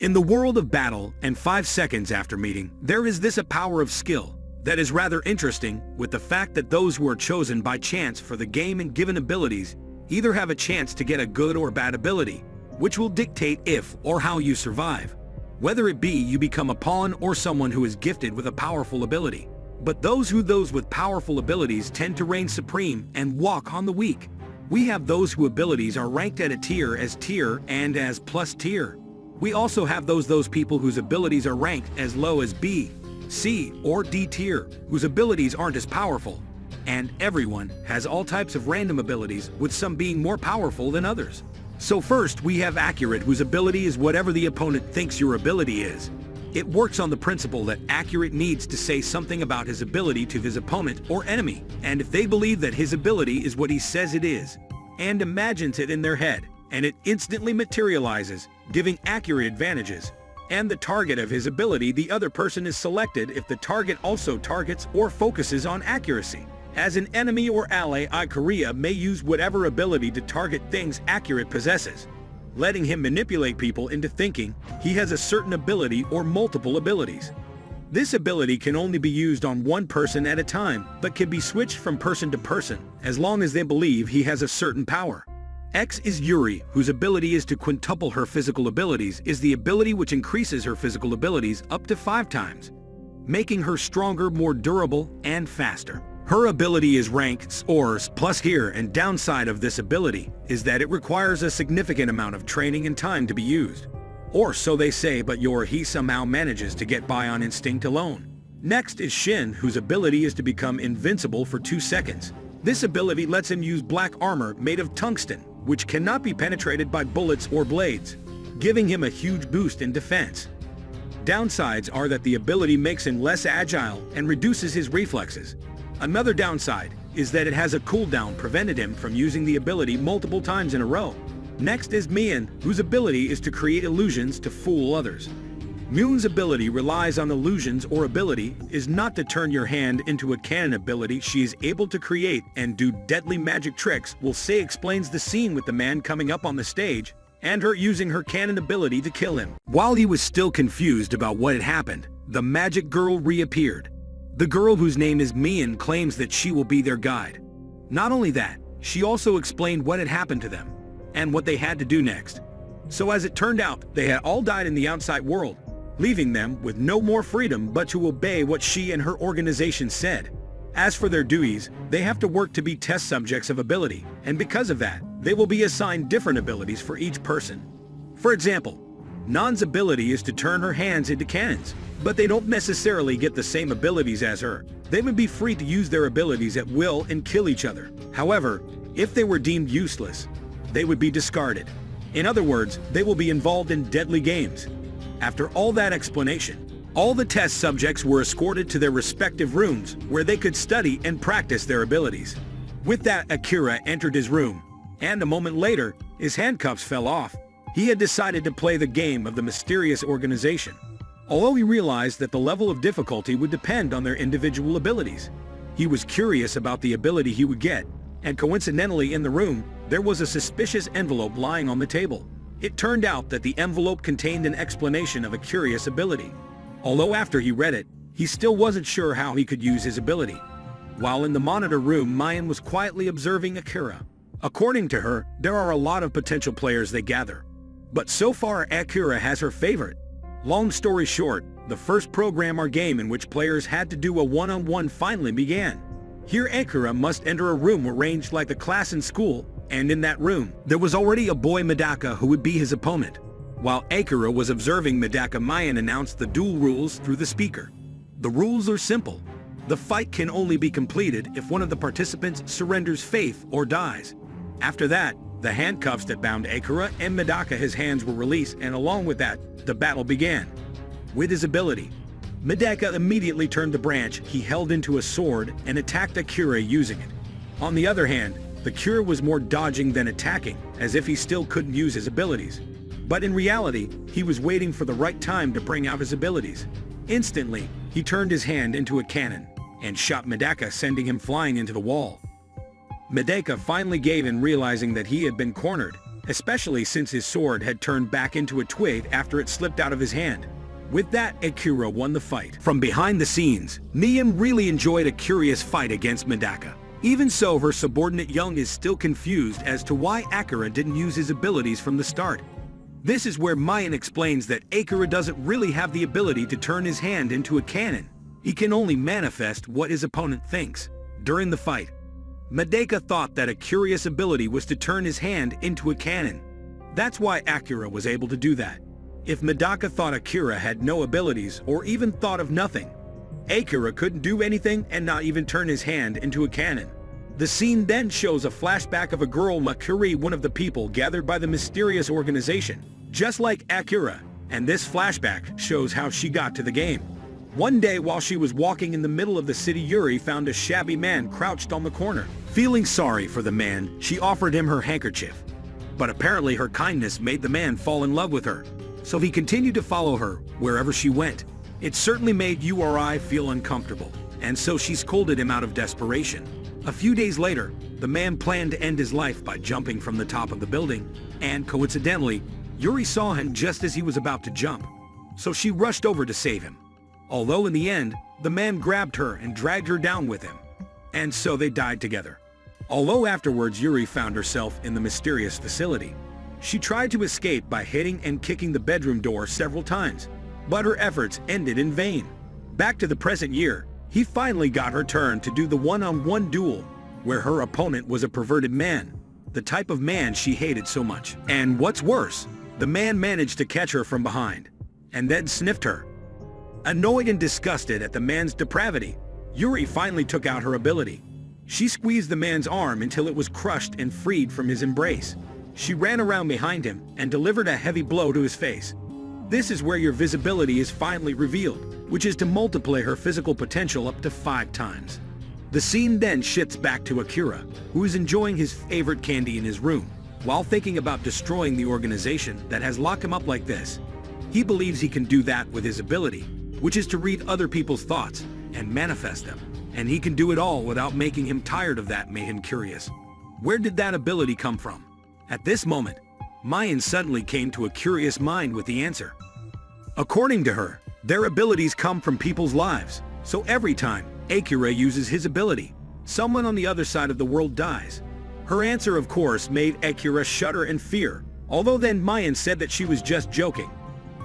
In the world of battle and 5 seconds after meeting, there is this a power of skill that is rather interesting, with the fact that those who are chosen by chance for the game and given abilities either have a chance to get a good or bad ability, which will dictate if or how you survive. Whether it be you become a pawn or someone who is gifted with a powerful ability. But those with powerful abilities tend to reign supreme and walk on the weak. We have those whose abilities are ranked at a tier as tier and as plus tier. We also have those people whose abilities are ranked as low as B, C, or D tier, whose abilities aren't as powerful. And everyone has all types of random abilities, with some being more powerful than others. So first we have Accurate, whose ability is whatever the opponent thinks your ability is. It works on the principle that Accurate needs to say something about his ability to his opponent or enemy, and if they believe that his ability is what he says it is, and imagines it in their head, and it instantly materializes, giving Accurate advantages. And the target of his ability, the other person is selected if the target also targets or focuses on accuracy. As an enemy or ally, Akira may use whatever ability to target things Accurate possesses, letting him manipulate people into thinking he has a certain ability or multiple abilities. This ability can only be used on one person at a time, but can be switched from person to person, as long as they believe he has a certain power. X is Yuri, whose ability is to quintuple her physical abilities, is the ability which increases her physical abilities up to 5 times, making her stronger, more durable, and faster. Her ability is ranked Ors plus here, and downside of this ability is that it requires a significant amount of training and time to be used. Or so they say, but he somehow manages to get by on instinct alone. Next is Shin, whose ability is to become invincible for 2 seconds. This ability lets him use black armor made of tungsten, which cannot be penetrated by bullets or blades, giving him a huge boost in defense. Downsides are that the ability makes him less agile and reduces his reflexes. Another downside is that it has a cooldown, prevented him from using the ability multiple times in a row. Next is Mion, whose ability is to create illusions to fool others. Mion's ability relies on illusions, or ability is not to turn your hand into a cannon ability she is able to create and do deadly magic tricks. Will say explains the scene with the man coming up on the stage and her using her cannon ability to kill him. While he was still confused about what had happened, the magic girl reappeared. The girl, whose name is Mion, claims that she will be their guide. Not only that, she also explained what had happened to them and what they had to do next. So as it turned out, they had all died in the outside world, leaving them with no more freedom but to obey what she and her organization said. As for their duties, they have to work to be test subjects of ability, and because of that, they will be assigned different abilities for each person. For example, Nan's ability is to turn her hands into cannons, but they don't necessarily get the same abilities as her. They would be free to use their abilities at will and kill each other. However, if they were deemed useless, they would be discarded. In other words, they will be involved in deadly games. After all that explanation, all the test subjects were escorted to their respective rooms where they could study and practice their abilities. With that, Akira entered his room, and a moment later, his handcuffs fell off. He had decided to play the game of the mysterious organization, although he realized that the level of difficulty would depend on their individual abilities. He was curious about the ability he would get, and coincidentally in the room, there was a suspicious envelope lying on the table. It turned out that the envelope contained an explanation of a curious ability. Although after he read it, he still wasn't sure how he could use his ability. While in the monitor room, Mion was quietly observing Akira. According to her, there are a lot of potential players they gather, but so far Akira has her favorite. Long story short, the first program or game in which players had to do a one-on-one finally began. Here Akira must enter a room arranged like the class in school, and in that room, there was already a boy, Medaka, who would be his opponent. While Akira was observing Medaka, Mion announced the duel rules through the speaker. The rules are simple. The fight can only be completed if one of the participants surrenders faith or dies. After that, the handcuffs that bound Akira and Medaka, his hands, were released, and along with that, the battle began. With his ability, Medaka immediately turned the branch he held into a sword and attacked Akira using it. On the other hand, Akira was more dodging than attacking, as if he still couldn't use his abilities. But in reality, he was waiting for the right time to bring out his abilities. Instantly, he turned his hand into a cannon and shot Medaka, sending him flying into the wall. Medaka finally gave in, realizing that he had been cornered. especially since his sword had turned back into a twig after it slipped out of his hand. With that, Akira won the fight. From behind the scenes, Mion really enjoyed a curious fight against Medaka. Even so, her subordinate Young is still confused as to why Akira didn't use his abilities from the start. This is where Mion explains that Akira doesn't really have the ability to turn his hand into a cannon. He can only manifest what his opponent thinks. During the fight, Medaka thought that a curious ability was to turn his hand into a cannon. That's why Akira was able to do that. If Medaka thought Akira had no abilities or even thought of nothing, Akira couldn't do anything and not even turn his hand into a cannon. The scene then shows a flashback of a girl Makuri, one of the people gathered by the mysterious organization, just like Akira, and this flashback shows how she got to the game. One day while she was walking in the middle of the city, Yuri found a shabby man crouched on the corner. Feeling sorry for the man, she offered him her handkerchief. But apparently her kindness made the man fall in love with her, so he continued to follow her wherever she went. It certainly made Yuri feel uncomfortable, and so she scolded him out of desperation. A few days later, the man planned to end his life by jumping from the top of the building, and coincidentally, Yuri saw him just as he was about to jump, so she rushed over to save him. Although in the end, the man grabbed her and dragged her down with him, and so they died together. Although afterwards Yuri found herself in the mysterious facility, she tried to escape by hitting and kicking the bedroom door several times, but her efforts ended in vain. Back to the present year, he finally got her turn to do the one-on-one duel, where her opponent was a perverted man, the type of man she hated so much. And what's worse, the man managed to catch her from behind, and then sniffed her. Annoyed and disgusted at the man's depravity, Yuri finally took out her ability. She squeezed the man's arm until it was crushed and freed from his embrace. She ran around behind him and delivered a heavy blow to his face. This is where your visibility is finally revealed, which is to multiply her physical potential up to 5 times. The scene then shifts back to Akira, who is enjoying his favorite candy in his room, while thinking about destroying the organization that has locked him up like this. He believes he can do that with his ability, which is to read other people's thoughts and manifest them, and he can do it all without making him tired. Of that made him curious. Where did that ability come from? At this moment, Mion suddenly came to a curious mind with the answer. According to her, their abilities come from people's lives, so every time Akira uses his ability, someone on the other side of the world dies. Her answer, of course, made Akira shudder in fear, although then Mion said that she was just joking.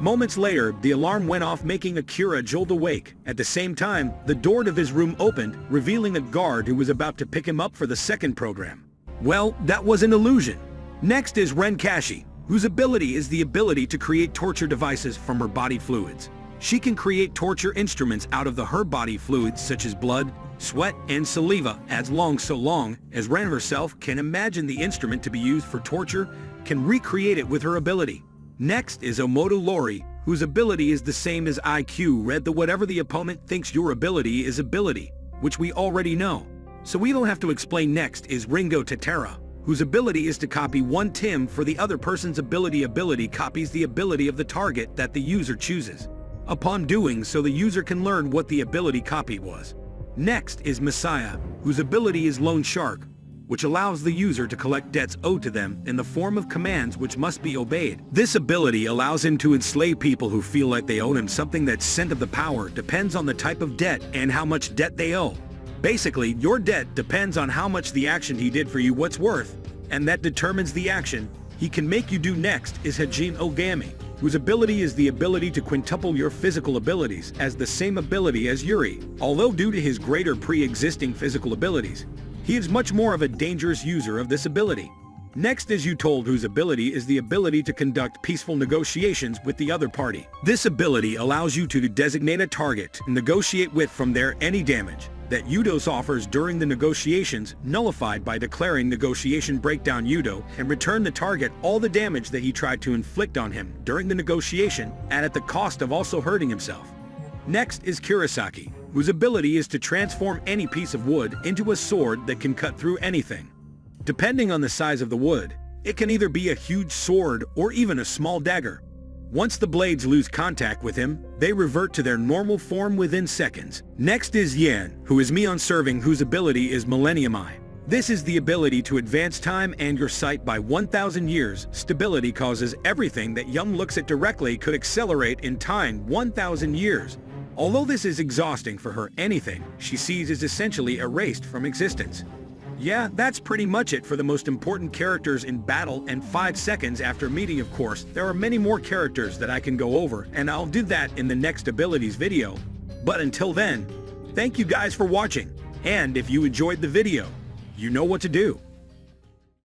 Moments later, the alarm went off, making Akira jolt awake. At the same time, the door to his room opened, revealing a guard who was about to pick him up for the second program. Well, that was an illusion. Next is Renkashi, whose ability is the ability to create torture devices from her body fluids. She can create torture instruments out of her body fluids such as blood, sweat, and saliva as long as Ren herself can imagine the instrument to be used for torture, can recreate it with her ability. Next is Omoto Lori, whose ability is the same as IQ read the whatever the opponent thinks your ability is ability, which we already know, so we don't have to explain. Next is Ringo Tatara, whose ability is to copy one Tim for the other person's ability. Ability copies the ability of the target that the user chooses. Upon doing so, the user can learn what the ability copy was. Next is Messiah, whose ability is Loan Shark, which allows the user to collect debts owed to them in the form of commands which must be obeyed. This ability allows him to enslave people who feel like they owe him something. That scent of the power depends on the type of debt and how much debt they owe. Basically, your debt depends on how much the action he did for you what's worth, and that determines the action he can make you do. Next is Hajime Ogami, whose ability is the ability to quintuple your physical abilities as the same ability as Yuri. Although due to his greater pre-existing physical abilities, he is much more of a dangerous user of this ability. Next is Utold, whose ability is the ability to conduct peaceful negotiations with the other party. This ability allows you to designate a target and negotiate with from there. Any damage that Udos offers during the negotiations nullified by declaring negotiation breakdown Udo, and return the target all the damage that he tried to inflict on him during the negotiation and at the cost of also hurting himself. Next is Kurosaki, whose ability is to transform any piece of wood into a sword that can cut through anything. Depending on the size of the wood, it can either be a huge sword or even a small dagger. Once the blades lose contact with him, they revert to their normal form within seconds. Next is Yan, who is Mion serving, whose ability is Millennium Eye, This is the ability to advance time and your sight by 1,000 years. Stability causes everything that Young looks at directly could accelerate in time 1,000 years. Although this is exhausting for her, anything she sees is essentially erased from existence. Yeah, that's pretty much it for the most important characters in battle and 5 seconds after meeting. Of course, there are many more characters that I can go over, and I'll do that in the next abilities video. But until then, thank you guys for watching, and if you enjoyed the video, you know what to do.